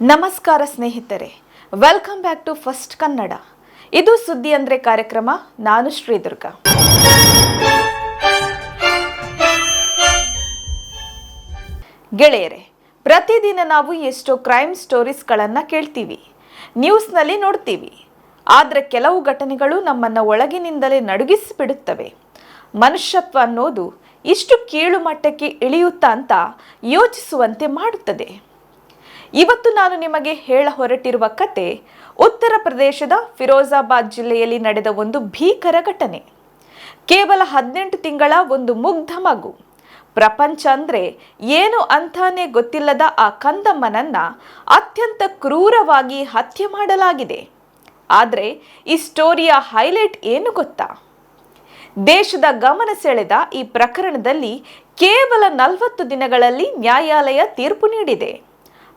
ನಮಸ್ಕಾರ ಸ್ನೇಹಿತರೆ, welcome back to first Kannada. ಇದು ಸುದ್ದಿ ಅಂದ್ರೆ ಕಾರ್ಯಕ್ರಮ. ನಾನು ಶ್ರೀದುರ್ಗ. ಗೆಳೆಯರೆ, ಪ್ರತಿದಿನ ನಾವು ಎಷ್ಟೋ ಕ್ರೈಮ್ ಸ್ಟೋರೀಸ್ಗಳನ್ನು ಕೇಳ್ತೀವಿ, ನ್ಯೂಸ್ನಲ್ಲಿ ನೋಡ್ತೀವಿ. ಆದರೆ ಕೆಲವು ಘಟನೆಗಳು ನಮ್ಮನ್ನು ಒಳಗಿನಿಂದಲೇ ನಡುಗಿಸಿಬಿಡುತ್ತವೆ. ಮನುಷ್ಯತ್ವ ಅನ್ನೋದು ಇಷ್ಟು ಕೀಳು ಮಟ್ಟಕ್ಕೆ ಇಳಿಯುತ್ತಾ ಅಂತ ಯೋಚಿಸುವಂತೆ ಮಾಡುತ್ತದೆ. ಇವತ್ತು ನಾನು ನಿಮಗೆ ಹೇಳ ಹೊರಟಿರುವ ಕತೆ ಉತ್ತರ ಪ್ರದೇಶದ ಫಿರೋಜಾಬಾದ್ ಜಿಲ್ಲೆಯಲ್ಲಿ ನಡೆದ ಒಂದು ಭೀಕರ ಘಟನೆ. ಕೇವಲ 18 ತಿಂಗಳ ಒಂದು ಮುಗ್ಧ ಮಗು. ಪ್ರಪಂಚ ಅಂದ್ರೆ ಏನು ಅಂತಾನೆ ಗೊತ್ತಿಲ್ಲದ ಆ ಕಂದಮ್ಮನನ್ನ ಅತ್ಯಂತ ಕ್ರೂರವಾಗಿ ಹತ್ಯೆ ಮಾಡಲಾಗಿದೆ. ಆದರೆ ಈ ಸ್ಟೋರಿಯ ಹೈಲೈಟ್ ಏನು ಗೊತ್ತಾ? ದೇಶದ ಗಮನ ಸೆಳೆದ ಈ ಪ್ರಕರಣದಲ್ಲಿ ಕೇವಲ 40 ದಿನಗಳಲ್ಲಿ ನ್ಯಾಯಾಲಯ ತೀರ್ಪು ನೀಡಿದೆ.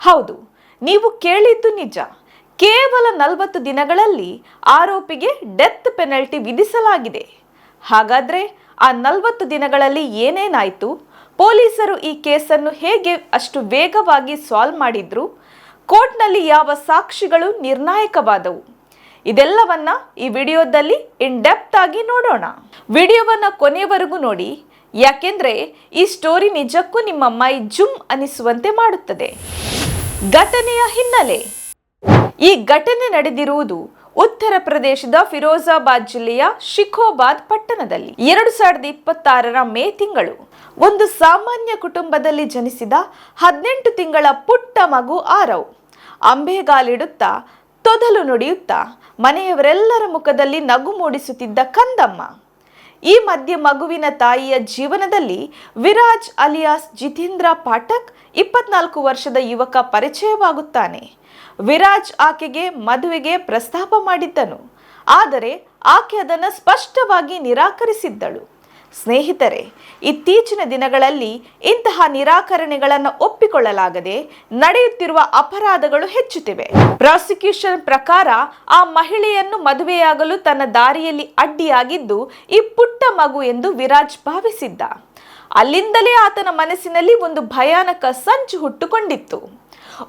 ಹೌದು, ನೀವು ಕೇಳಿದ್ದು ನಿಜ. ಕೇವಲ 40 ದಿನಗಳಲ್ಲಿ ಆರೋಪಿಗೆ ಡೆತ್ ಪೆನಲ್ಟಿ ವಿಧಿಸಲಾಗಿದೆ. ಹಾಗಾದ್ರೆ ಆ 40 ದಿನಗಳಲ್ಲಿ ಏನೇನಾಯಿತು? ಪೊಲೀಸರು ಈ ಕೇಸನ್ನು ಹೇಗೆ ಅಷ್ಟು ವೇಗವಾಗಿ ಸಾಲ್ವ್ ಮಾಡಿದ್ರು? ಕೋರ್ಟ್ನಲ್ಲಿ ಯಾವ ಸಾಕ್ಷಿಗಳು ನಿರ್ಣಾಯಕವಾದವು? ಇದೆಲ್ಲವನ್ನ ಈ ವಿಡಿಯೋದಲ್ಲಿ ಇನ್ ಡೆಪ್ತ್ ಆಗಿ ನೋಡೋಣ. ವಿಡಿಯೋವನ್ನ ಕೊನೆಯವರೆಗೂ ನೋಡಿ, ಯಾಕೆಂದ್ರೆ ಈ ಸ್ಟೋರಿ ನಿಜಕ್ಕೂ ನಿಮ್ಮ ಮೈ ಜುಮ್ ಅನಿಸುವಂತೆ ಮಾಡುತ್ತದೆ. ಘಟನೆಯ ಹಿನ್ನೆಲೆ. ಈ ಘಟನೆ ನಡೆದಿರುವುದು ಉತ್ತರ ಪ್ರದೇಶದ ಫಿರೋಜಾಬಾದ್ ಜಿಲ್ಲೆಯ ಶಿಖೋಬಾದ್ ಪಟ್ಟಣದಲ್ಲಿ 2026ರ ಮೇ ತಿಂಗಳು. ಒಂದು ಸಾಮಾನ್ಯ ಕುಟುಂಬದಲ್ಲಿ ಜನಿಸಿದ 18 ತಿಂಗಳ ಪುಟ್ಟ ಮಗು ಆರವ್ ಅಂಬೆಗಾಲಿಡುತ್ತಾ ತೊದಲು ನುಡಿಯುತ್ತಾ ಮನೆಯವರೆಲ್ಲರ ಮುಖದಲ್ಲಿ ನಗು ಮೂಡಿಸುತ್ತಿದ್ದ ಕಂದಮ್ಮ. ಈ ಮಧ್ಯೆ ಮಗುವಿನ ತಾಯಿಯ ಜೀವನದಲ್ಲಿ ವಿರಾಜ್ ಅಲಿಯಾಸ್ ಜಿತೇಂದ್ರ ಪಾಠಕ್ 24 ವರ್ಷದ ಯುವಕ ಪರಿಚಯವಾಗುತ್ತಾನೆ. ವಿರಾಜ್ ಆಕೆಗೆ ಮದುವೆಗೆ ಪ್ರಸ್ತಾಪ ಮಾಡಿದ್ದನು, ಆದರೆ ಆಕೆ ಅದನ್ನು ಸ್ಪಷ್ಟವಾಗಿ ನಿರಾಕರಿಸಿದ್ದಳು. ಸ್ನೇಹಿತರೆ, ಇತ್ತೀಚಿನ ದಿನಗಳಲ್ಲಿ ಇಂತಹ ನಿರಾಕರಣೆಗಳನ್ನು ಒಪ್ಪಿಕೊಳ್ಳಲಾಗದೆ ನಡೆಯುತ್ತಿರುವ ಅಪರಾಧಗಳು ಹೆಚ್ಚುತ್ತಿವೆ. ಪ್ರಾಸಿಕ್ಯೂಷನ್ ಪ್ರಕಾರ ಆ ಮಹಿಳೆಯನ್ನು ಮದುವೆಯಾಗಲು ತನ್ನ ದಾರಿಯಲ್ಲಿ ಅಡ್ಡಿಯಾಗಿದ್ದು ಈ ಪುಟ್ಟ ಮಗು ಎಂದು ವಿರಾಜ್ ಭಾವಿಸಿದ್ದ. ಅಲ್ಲಿಂದಲೇ ಆತನ ಮನಸ್ಸಿನಲ್ಲಿ ಒಂದು ಭಯಾನಕ ಸಂಚು ಹುಟ್ಟುಕೊಂಡಿತ್ತು.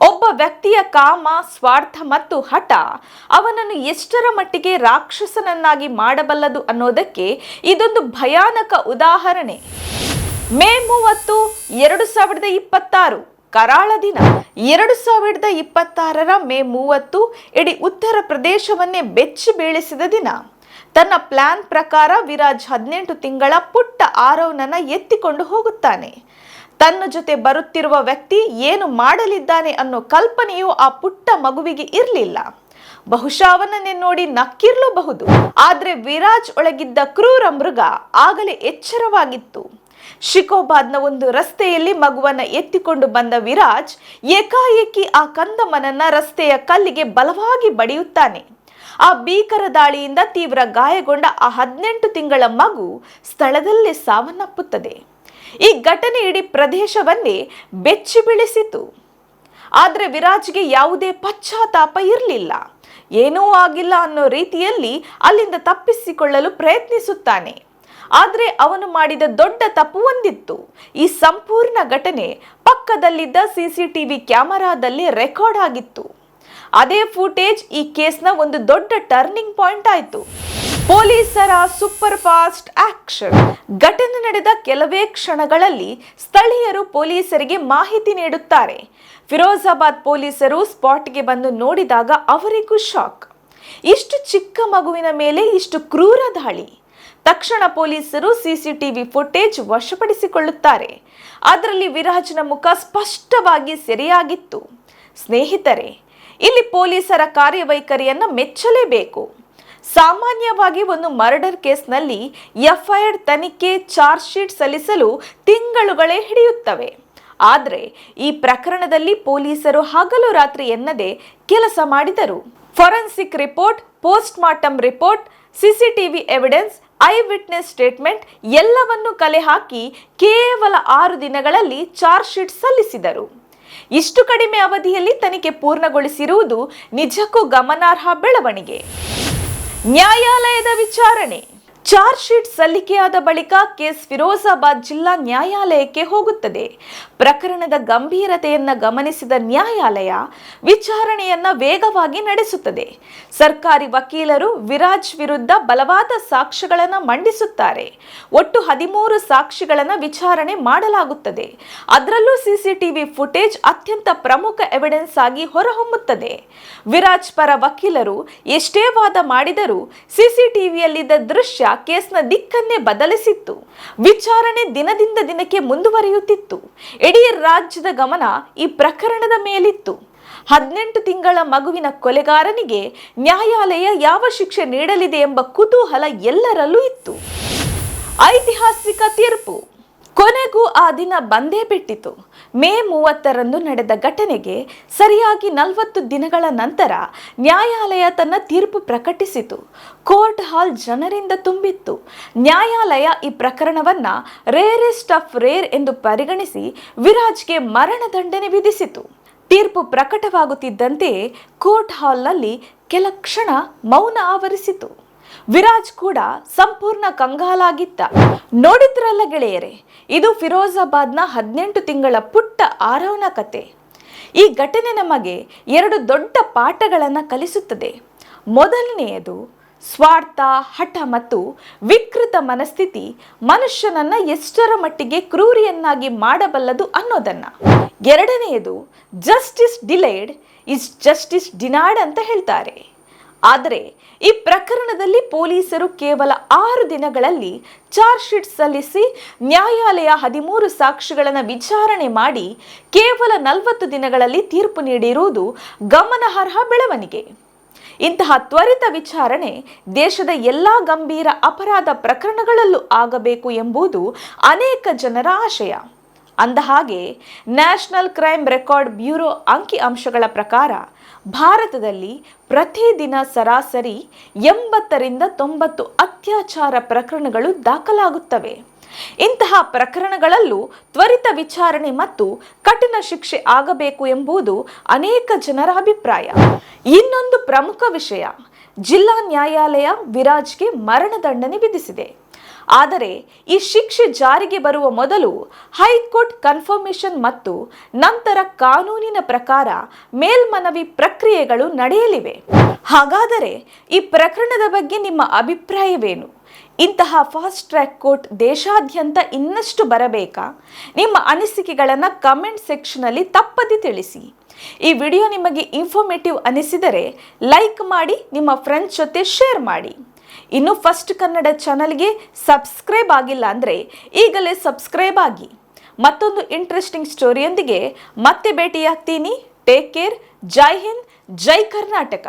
ಒಬ್ಬ ವ್ಯಕ್ತಿಯ ಕಾಮ, ಸ್ವಾರ್ಥ ಮತ್ತು ಹಠ ಅವನನ್ನು ಎಷ್ಟರ ಮಟ್ಟಿಗೆ ರಾಕ್ಷಸನನ್ನಾಗಿ ಮಾಡಬಲ್ಲದು ಅನ್ನೋದಕ್ಕೆ ಇದೊಂದು ಭಯಾನಕ ಉದಾಹರಣೆ. ಮೇ 30, 2026 ಕರಾಳ ದಿನ. 2026ರ ಮೇ 30 ಇಡೀ ಉತ್ತರ ಪ್ರದೇಶವನ್ನೇ ಬೆಚ್ಚಿ ಬೀಳಿಸಿದ ದಿನ. ತನ್ನ ಪ್ಲಾನ್ ಪ್ರಕಾರ ವಿರಾಜ್ 18 ತಿಂಗಳ ಪುಟ್ಟ ಆರವ್ನನ್ನ ಎತ್ತಿಕೊಂಡು ಹೋಗುತ್ತಾನೆ. ತನ್ನ ಜೊತೆ ಬರುತ್ತಿರುವ ವ್ಯಕ್ತಿ ಏನು ಮಾಡಲಿದ್ದಾನೆ ಅನ್ನೋ ಕಲ್ಪನೆಯು ಆ ಪುಟ್ಟ ಮಗುವಿಗೆ ಇರಲಿಲ್ಲ. ಬಹುಶಃ ಅವನನ್ನೇ ನೋಡಿ ನಕ್ಕಿರಲೂಬಹುದು. ಆದ್ರೆ ವಿರಾಜ್ ಒಳಗಿದ್ದ ಕ್ರೂರ ಮೃಗ ಆಗಲೇ ಎಚ್ಚರವಾಗಿತ್ತು. ಶಿಖೋಬಾದ್ನ ಒಂದು ರಸ್ತೆಯಲ್ಲಿ ಮಗುವನ್ನ ಎತ್ತಿಕೊಂಡು ಬಂದ ವಿರಾಜ್ ಏಕಾಏಕಿ ಆ ಕಂದಮ್ಮನನ್ನ ರಸ್ತೆಯ ಕಲ್ಲಿಗೆ ಬಲವಾಗಿ ಬಡಿಯುತ್ತಾನೆ. ಆ ಭೀಕರ ದಾಳಿಯಿಂದ ತೀವ್ರ ಗಾಯಗೊಂಡ ಆ 18 ತಿಂಗಳ ಮಗು ಸ್ಥಳದಲ್ಲೇ ಸಾವನ್ನಪ್ಪುತ್ತದೆ. ಈ ಘಟನೆ ಇಡೀ ಪ್ರದೇಶವನ್ನೇ ಬೆಚ್ಚಿ ಬೀಳಿಸಿತು. ಆದರೆ ವಿರಾಜ್ಗೆ ಯಾವುದೇ ಪಶ್ಚಾತ್ತಾಪ ಇರಲಿಲ್ಲ. ಏನೂ ಆಗಿಲ್ಲ ಅನ್ನೋ ರೀತಿಯಲ್ಲಿ ಅಲ್ಲಿಂದ ತಪ್ಪಿಸಿಕೊಳ್ಳಲು ಪ್ರಯತ್ನಿಸುತ್ತಾನೆ. ಆದರೆ ಅವನು ಮಾಡಿದ ದೊಡ್ಡ ತಪ್ಪು ಒಂದಿತ್ತು. ಈ ಸಂಪೂರ್ಣ ಘಟನೆ ಪಕ್ಕದಲ್ಲಿದ್ದ CCTV ಕ್ಯಾಮೆರಾದಲ್ಲಿ ರೆಕಾರ್ಡ್ ಆಗಿತ್ತು. ಅದೇ ಫುಟೇಜ್ ಈ ಕೇಸ್ನ ಒಂದು ದೊಡ್ಡ ಟರ್ನಿಂಗ್ ಪಾಯಿಂಟ್ ಆಯಿತು. ಪೊಲೀಸರ ಸೂಪರ್ ಫಾಸ್ಟ್ ಆಕ್ಷನ್. ಘಟನೆ ನಡೆದ ಕೆಲವೇ ಕ್ಷಣಗಳಲ್ಲಿ ಸ್ಥಳೀಯರು ಪೊಲೀಸರಿಗೆ ಮಾಹಿತಿ ನೀಡುತ್ತಾರೆ. ಫಿರೋಜಾಬಾದ್ ಪೊಲೀಸರು ಸ್ಪಾಟ್ಗೆ ಬಂದು ನೋಡಿದಾಗ ಅವರಿಗೂ ಶಾಕ್. ಇಷ್ಟು ಚಿಕ್ಕ ಮಗುವಿನ ಮೇಲೆ ಇಷ್ಟು ಕ್ರೂರ ದಾಳಿ. ತಕ್ಷಣ ಪೊಲೀಸರು CCTV ಫುಟೇಜ್ ವಶಪಡಿಸಿಕೊಳ್ಳುತ್ತಾರೆ. ಅದರಲ್ಲಿ ವಿರಾಜ್ನ ಮುಖ ಸ್ಪಷ್ಟವಾಗಿ ಸೆರೆಯಾಗಿತ್ತು. ಸ್ನೇಹಿತರೆ, ಇಲ್ಲಿ ಪೊಲೀಸರ ಕಾರ್ಯವೈಖರಿಯನ್ನು ಮೆಚ್ಚಲೇಬೇಕು. ಸಾಮಾನ್ಯವಾಗಿ ಒಂದು ಮರ್ಡರ್ ಕೇಸ್ನಲ್ಲಿ FIR ತನಿಖೆ, ಚಾರ್ಜ್ ಶೀಟ್ ಸಲ್ಲಿಸಲು ತಿಂಗಳುಗಳೇ ಹಿಡಿಯುತ್ತವೆ. ಆದರೆ ಈ ಪ್ರಕರಣದಲ್ಲಿ ಪೊಲೀಸರು ಹಗಲು ರಾತ್ರಿ ಎನ್ನದೆ ಕೆಲಸ ಮಾಡಿದರು. Forensic report, post mortem report, CCTV evidence, eye witness statement ಎಲ್ಲವನ್ನು ಕಲೆ ಹಾಕಿ ಕೇವಲ 6 ದಿನಗಳಲ್ಲಿ ಚಾರ್ಜ್ ಶೀಟ್ ಸಲ್ಲಿಸಿದರು. ಇಷ್ಟು ಕಡಿಮೆ ಅವಧಿಯಲ್ಲಿ ತನಿಖೆ ಪೂರ್ಣಗೊಳಿಸಿರುವುದು ನಿಜಕ್ಕೂ ಗಮನಾರ್ಹ ಬೆಳವಣಿಗೆ. ನ್ಯಾಯಾಲಯದ ವಿಚಾರಣೆ. ಚಾರ್ಜ್ ಶೀಟ್ ಸಲ್ಲಿಕೆಯಾದ ಬಳಿಕ ಕೇಸ್ ಫಿರೋಜಾಬಾದ್ ಜಿಲ್ಲಾ ನ್ಯಾಯಾಲಯಕ್ಕೆ ಹೋಗುತ್ತದೆ. ಪ್ರಕರಣದ ಗಂಭೀರತೆಯನ್ನ ಗಮನಿಸಿದ ನ್ಯಾಯಾಲಯ ವಿಚಾರಣೆಯನ್ನ ವೇಗವಾಗಿ ನಡೆಸುತ್ತದೆ. ಸರ್ಕಾರಿ ವಕೀಲರು ವಿರಾಜ್ ವಿರುದ್ಧ ಬಲವಾದ ಸಾಕ್ಷ್ಯಗಳನ್ನು ಮಂಡಿಸುತ್ತಾರೆ. ಒಟ್ಟು 13 ಸಾಕ್ಷಿಗಳನ್ನು ವಿಚಾರಣೆ ಮಾಡಲಾಗುತ್ತದೆ. ಅದರಲ್ಲೂ ಸಿಸಿಟಿವಿ ಫುಟೇಜ್ ಅತ್ಯಂತ ಪ್ರಮುಖ ಎವಿಡೆನ್ಸ್ ಆಗಿ ಹೊರಹೊಮ್ಮುತ್ತದೆ. ವಿರಾಜ್ ಪರ ವಕೀಲರು ಎಷ್ಟೇ ವಾದ ಮಾಡಿದರೂ ಸಿಸಿಟಿವಿಯಲ್ಲಿದ್ದ ದೃಶ್ಯ ಕೇಸ್ನ ದಿಕ್ಕನ್ನೇ ಬದಲಿಸಿತ್ತು. ವಿಚಾರಣೆ ದಿನದಿಂದ ದಿನಕ್ಕೆ ಮುಂದುವರಿಯುತ್ತಿತ್ತು. ಇಡೀ ರಾಜ್ಯದ ಗಮನ ಈ ಪ್ರಕರಣದ ಮೇಲಿತ್ತು. 18 ತಿಂಗಳ ಮಗುವಿನ ಕೊಲೆಗಾರನಿಗೆ ನ್ಯಾಯಾಲಯ ಯಾವ ಶಿಕ್ಷೆ ನೀಡಲಿದೆ ಎಂಬ ಕುತೂಹಲ ಎಲ್ಲರಲ್ಲೂ ಇತ್ತು. ಐತಿಹಾಸಿಕ ತೀರ್ಪು ಕೊನೆಗೂ ಆ ದಿನ ಬಂದೇ ಬಿಟ್ಟಿತು. ಮೇ 30ರಂದು ನಡೆದ ಘಟನೆಗೆ ಸರಿಯಾಗಿ 40 ದಿನಗಳ ನಂತರ ನ್ಯಾಯಾಲಯ ತನ್ನ ತೀರ್ಪು ಪ್ರಕಟಿಸಿತು. ಕೋರ್ಟ್ ಹಾಲ್ ಜನರಿಂದ ತುಂಬಿತ್ತು. ನ್ಯಾಯಾಲಯ ಈ ಪ್ರಕರಣವನ್ನ ರೇರೆಸ್ಟ್ ಆಫ್ ರೇರ್ ಎಂದು ಪರಿಗಣಿಸಿ ವಿರಾಜ್ಗೆ ಮರಣದಂಡನೆ ವಿಧಿಸಿತು. ತೀರ್ಪು ಪ್ರಕಟವಾಗುತ್ತಿದ್ದಂತೆ ಕೋರ್ಟ್ ಹಾಲ್ನಲ್ಲಿ ಕೆಲ ಕ್ಷಣ ಮೌನ ಆವರಿಸಿತು. ವಿರಾಜ್ ಕೂಡ ಸಂಪೂರ್ಣ ಕಂಗಾಲಾಗಿದ್ದ. ನೋಡಿದ್ರಲ್ಲ ಗೆಳೆಯರೆ, ಇದು ಫಿರೋಜಾಬಾದ್ನ 18 ತಿಂಗಳ ಪುಟ್ಟ ಆರವನ ಕತೆ. ಈ ಘಟನೆ ನಮಗೆ 2 ದೊಡ್ಡ ಪಾಠಗಳನ್ನು ಕಲಿಸುತ್ತದೆ. ಮೊದಲನೆಯದು, ಸ್ವಾರ್ಥ, ಹಠ ಮತ್ತು ವಿಕೃತ ಮನಸ್ಥಿತಿ ಮನುಷ್ಯನನ್ನ ಎಷ್ಟರ ಮಟ್ಟಿಗೆ ಕ್ರೂರಿಯನ್ನಾಗಿ ಮಾಡಬಲ್ಲದು ಅನ್ನೋದನ್ನ. ಎರಡನೆಯದು, ಜಸ್ಟಿಸ್ ಡಿಲೇಡ್ ಇಸ್ ಜಸ್ಟಿಸ್ ಡಿನಾಯ್ಡ್ ಅಂತ ಹೇಳ್ತಾರೆ. ಆದರೆ ಈ ಪ್ರಕರಣದಲ್ಲಿ ಪೊಲೀಸರು ಕೇವಲ 6 ದಿನಗಳಲ್ಲಿ ಚಾರ್ಜ್ ಶೀಟ್ ಸಲ್ಲಿಸಿ ನ್ಯಾಯಾಲಯ 13 ಸಾಕ್ಷಿಗಳನ್ನು ವಿಚಾರಣೆ ಮಾಡಿ ಕೇವಲ 40 ದಿನಗಳಲ್ಲಿ ತೀರ್ಪು ನೀಡಿರುವುದು ಗಮನಾರ್ಹ ಬೆಳವಣಿಗೆ. ಇಂತಹ ತ್ವರಿತ ವಿಚಾರಣೆ ದೇಶದ ಎಲ್ಲ ಗಂಭೀರ ಅಪರಾಧ ಪ್ರಕರಣಗಳಲ್ಲೂ ಆಗಬೇಕು ಎಂಬುದು ಅನೇಕ ಜನರ ಆಶಯ. ಅಂದಹಾಗೆ ನ್ಯಾಷನಲ್ ಕ್ರೈಮ್ ರೆಕಾರ್ಡ್ ಬ್ಯೂರೋ ಅಂಕಿಅಂಶಗಳ ಪ್ರಕಾರ ಭಾರತದಲ್ಲಿ ಪ್ರತಿದಿನ ಸರಾಸರಿ 80ರಿಂದ 90 ಅತ್ಯಾಚಾರ ಪ್ರಕರಣಗಳು ದಾಖಲಾಗುತ್ತವೆ. ಇಂತಹ ಪ್ರಕರಣಗಳಲ್ಲೂ ತ್ವರಿತ ವಿಚಾರಣೆ ಮತ್ತು ಕಠಿಣ ಶಿಕ್ಷೆ ಆಗಬೇಕು ಎಂಬುದು ಅನೇಕ ಜನರ ಅಭಿಪ್ರಾಯ. ಇನ್ನೊಂದು ಪ್ರಮುಖ ವಿಷಯ, ಜಿಲ್ಲಾ ನ್ಯಾಯಾಲಯ ವಿರಾಜ್ಗೆ ಮರಣದಂಡನೆ ವಿಧಿಸಿದೆ. ಆದರೆ ಈ ಶಿಕ್ಷೆ ಜಾರಿಗೆ ಬರುವ ಮೊದಲು ಹೈಕೋರ್ಟ್ ಕನ್ಫರ್ಮೇಷನ್ ಮತ್ತು ನಂತರ ಕಾನೂನಿನ ಪ್ರಕಾರ ಮೇಲ್ಮನವಿ ಪ್ರಕ್ರಿಯೆಗಳು ನಡೆಯಲಿವೆ. ಹಾಗಾದರೆ ಈ ಪ್ರಕರಣದ ಬಗ್ಗೆ ನಿಮ್ಮ ಅಭಿಪ್ರಾಯವೇನು? ಇಂತಹ ಫಾಸ್ಟ್ ಟ್ರ್ಯಾಕ್ ಕೋರ್ಟ್ ದೇಶಾದ್ಯಂತ ಇನ್ನಷ್ಟು ಬರಬೇಕಾ? ನಿಮ್ಮ ಅನಿಸಿಕೆಗಳನ್ನು ಕಮೆಂಟ್ ಸೆಕ್ಷನಲ್ಲಿ ತಪ್ಪದೆ ತಿಳಿಸಿ. ಈ ವಿಡಿಯೋ ನಿಮಗೆ ಇನ್ಫಾರ್ಮೇಟಿವ್ ಅನಿಸಿದರೆ ಲೈಕ್ ಮಾಡಿ, ನಿಮ್ಮ ಫ್ರೆಂಡ್ಸ್ ಜೊತೆ ಶೇರ್ ಮಾಡಿ. ಇನ್ನು ಫಸ್ಟ್ ಕನ್ನಡ ಚಾನಲ್ಗೆ ಸಬ್ಸ್ಕ್ರೈಬ್ ಆಗಿಲ್ಲ ಅಂದರೆ ಈಗಲೇ ಸಬ್ಸ್ಕ್ರೈಬ್ ಆಗಿ. ಮತ್ತೊಂದು ಇಂಟ್ರೆಸ್ಟಿಂಗ್ ಸ್ಟೋರಿಯೊಂದಿಗೆ ಮತ್ತೆ ಭೇಟಿಯಾಗ್ತೀನಿ. Take care. ಜೈ ಹಿಂದ್, ಜೈ ಕರ್ನಾಟಕ.